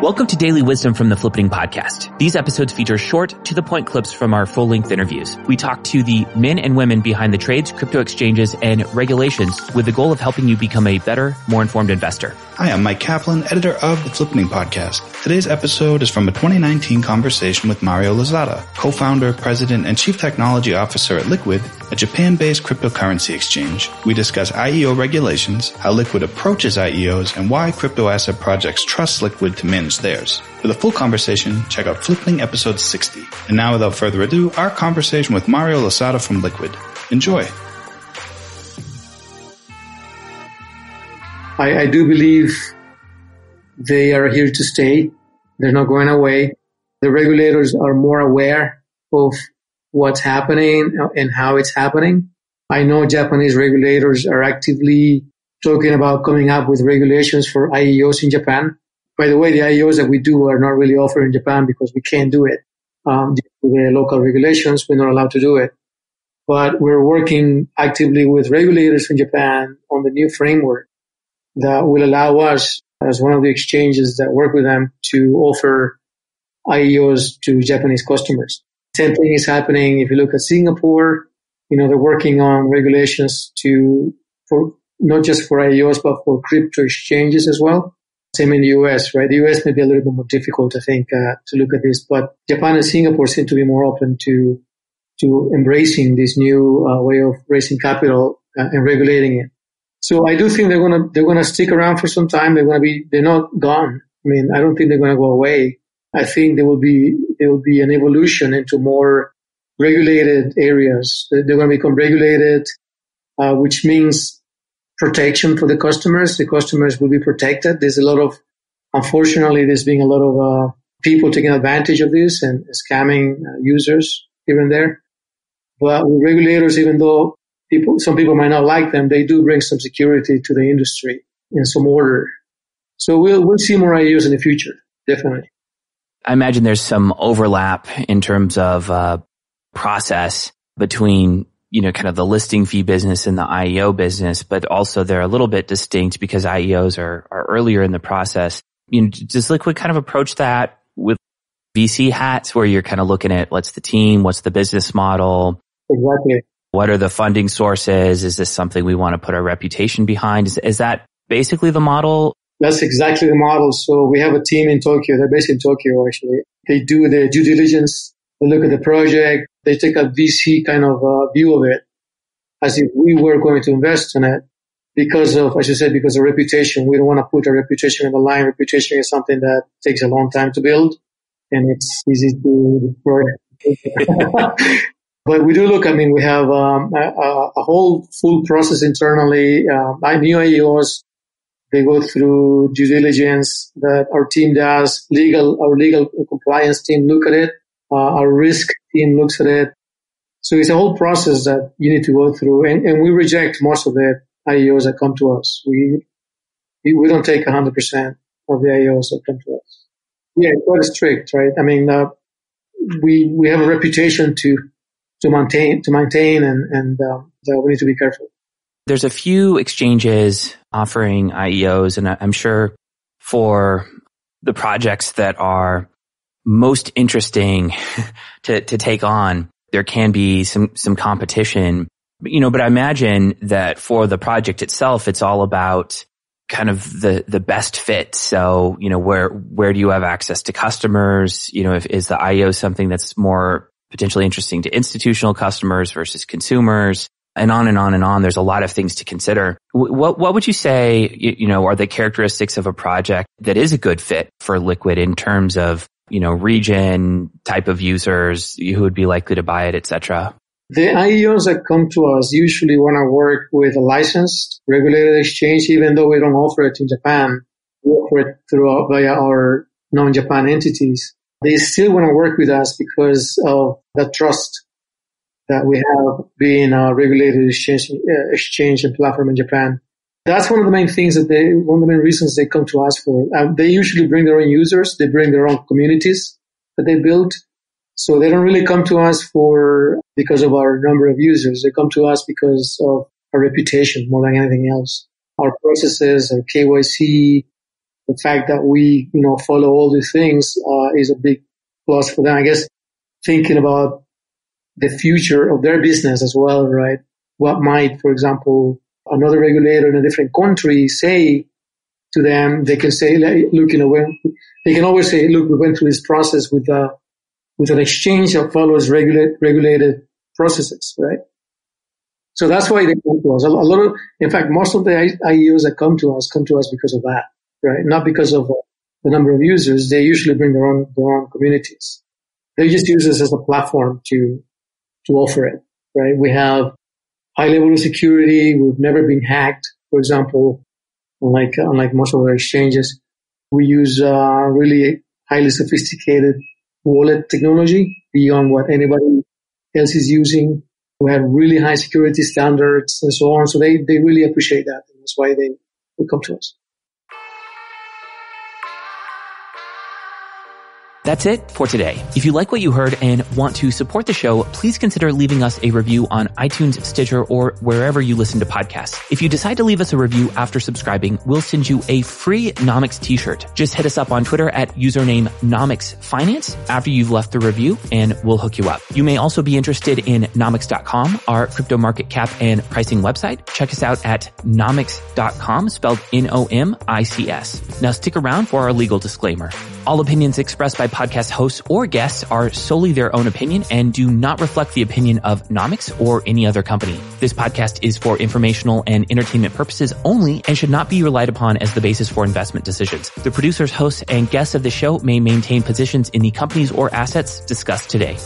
Welcome to Daily Wisdom from the Flippening podcast. These episodes feature short, to-the-point clips from our full-length interviews. We talk to the men and women behind the trades, crypto exchanges, and regulations with the goal of helping you become a better, more informed investor. Hi, I'm Mike Kaplan, editor of the Flippening podcast. Today's episode is from a 2019 conversation with Mario Lozada, co-founder, president, and chief technology officer at Liquid, a Japan-based cryptocurrency exchange. We discuss IEO regulations, how Liquid approaches IEOs, and why cryptoasset projects trust Liquid to manage theirs. For the full conversation, check out Flippening episode 60. And now, without further ado, our conversation with Mario Lozada from Liquid. Enjoy. I do believe they are here to stay. They're not going away. The regulators are more aware of what's happening and how it's happening. I know Japanese regulators are actively talking about coming up with regulations for IEOs in Japan. By the way, the IEOs that we do are not really offered in Japan because we can't do it. Due to the local regulations, we're not allowed to do it. But we're working actively with regulators in Japan on the new framework that will allow us, as one of the exchanges that work with them, to offer IEOs to Japanese customers. Same thing is happening if you look at Singapore. They're working on regulations for not just for IEOs, but for crypto exchanges as well. Same in the US, right? The US may be a little bit more difficult, I think, to look at this, but Japan and Singapore seem to be more open to embracing this new way of raising capital and regulating it. So I do think they're gonna stick around for some time. They're not gone. I don't think they're gonna go away. I think there will be an evolution into more regulated areas. They're gonna become regulated, which means protection for the customers. The customers will be protected. Unfortunately, there's been a lot of people taking advantage of this and scamming users here and there. But with regulators, even though some people might not like them, they do bring some security to the industry and some order. So we'll see more IEOs in the future, definitely. I imagine there's some overlap in terms of process between, kind of the listing fee business and the IEO business, but also they're a little bit distinct because IEOs are earlier in the process. Does Liquid kind of approach that with VC hats where you're kind of looking at what's the team, what's the business model? Exactly. What are the funding sources? Is this something we want to put our reputation behind? Is that basically the model? That's exactly the model. So we have a team in Tokyo. They're based in Tokyo, actually. They do the due diligence. They look at the project. They take a VC kind of view of it as if we were going to invest in it because of reputation. We don't want to put our reputation on the line. Reputation is something that takes a long time to build and it's easy to destroy. But we do look, we have a whole full process internally. New IEOs, they go through due diligence that our team does. Our legal compliance team look at it. Our risk team looks at it. So it's a whole process that you need to go through. And we reject most of the IEOs that come to us. We don't take 100% of the IEOs that come to us. Yeah, it's quite strict, right? We have a reputation to maintain and we need to be careful. There's a few exchanges offering IEOs, and I'm sure for the projects that are most interesting to take on, there can be some competition. But I imagine that for the project itself, it's all about kind of the best fit. So, where do you have access to customers? Is the IEO something that's more potentially interesting to institutional customers versus consumers, and on and on and on. There's a lot of things to consider. What would you say, are the characteristics of a project that is a good fit for Liquid in terms of, region, type of users, who would be likely to buy it, et cetera? The IEOs that come to us usually want to work with a licensed, regulated exchange, even though we don't offer it in Japan. We offer it via our non-Japan entities. They still want to work with us because of the trust that we have being a regulated exchange and platform in Japan. That's one of the main things one of the main reasons they come to us for. They usually bring their own users. They bring their own communities that they built. So they don't really come to us because of our number of users. They come to us because of our reputation more than anything else. Our processes, our KYC, the fact that we, follow all these things, is a big plus for them. I guess thinking about the future of their business as well, right? What might, for example, another regulator in a different country say to them? They can say, look, they can always say, look, we went through this process with an exchange that follows regulated processes, right? So that's why they come to us. In fact, most of the IEOs that come to us because of that, right? Not because of the number of users. They usually bring their own communities. They just use us as a platform to offer it, right? We have high level of security. We've never been hacked, for example, unlike most of our exchanges. We use really highly sophisticated wallet technology beyond what anybody else is using. We have really high security standards and so on. So they really appreciate that. And that's why they come to us. That's it for today. If you like what you heard and want to support the show, please consider leaving us a review on iTunes, Stitcher, or wherever you listen to podcasts. If you decide to leave us a review after subscribing, we'll send you a free Nomics t-shirt. Just hit us up on Twitter at username Nomics Finance after you've left the review, and we'll hook you up. You may also be interested in Nomics.com, our crypto market cap and pricing website. Check us out at Nomics.com, spelled Nomics. Now stick around for our legal disclaimer. All opinions expressed by podcast hosts or guests are solely their own opinion and do not reflect the opinion of Nomics or any other company. This podcast is for informational and entertainment purposes only and should not be relied upon as the basis for investment decisions. The producers, hosts, and guests of the show may maintain positions in the companies or assets discussed today.